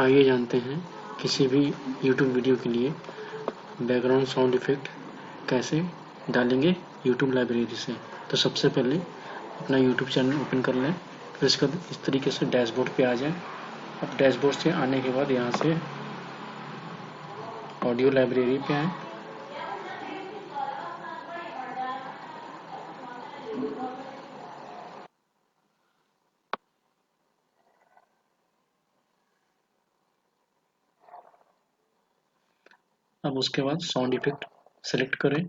आइए जानते हैं किसी भी YouTube वीडियो के लिए बैकग्राउंड साउंड इफ़ेक्ट कैसे डालेंगे YouTube लाइब्रेरी से। तो सबसे पहले अपना YouTube चैनल ओपन कर लें, फिर इसके बाद इस तरीके से डैशबोर्ड पे आ जाएं। अब डैशबोर्ड से आने के बाद यहाँ से ऑडियो लाइब्रेरी पे आएँ। अब उसके बाद साउंड इफेक्ट सेलेक्ट करें।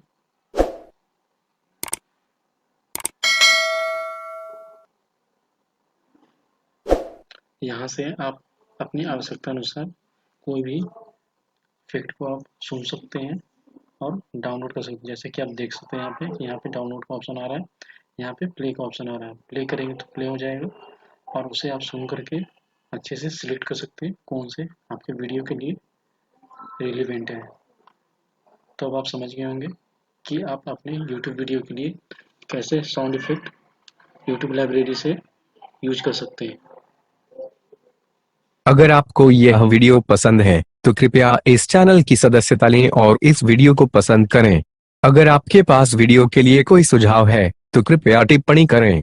यहाँ से आप अपनी आवश्यकता अनुसार कोई भी इफेक्ट को आप सुन सकते हैं और डाउनलोड कर सकते हैं। जैसे कि आप देख सकते हैं यहाँ पे डाउनलोड का ऑप्शन आ रहा है, यहाँ पे प्ले का ऑप्शन आ रहा है। प्ले करेंगे तो प्ले हो जाएगा और उसे आप सुन करके अच्छे से सिलेक्ट कर सकते हैं कौन से आपके वीडियो के लिए रिलेवेंट है। तो अब आप समझ गए होंगे कि आप अपने YouTube वीडियो के लिए कैसे साउंड इफेक्ट YouTube लाइब्रेरी से यूज कर सकते हैं। अगर आपको यह वीडियो पसंद है तो कृपया इस चैनल की सदस्यता लें और इस वीडियो को पसंद करें। अगर आपके पास वीडियो के लिए कोई सुझाव है तो कृपया टिप्पणी करें।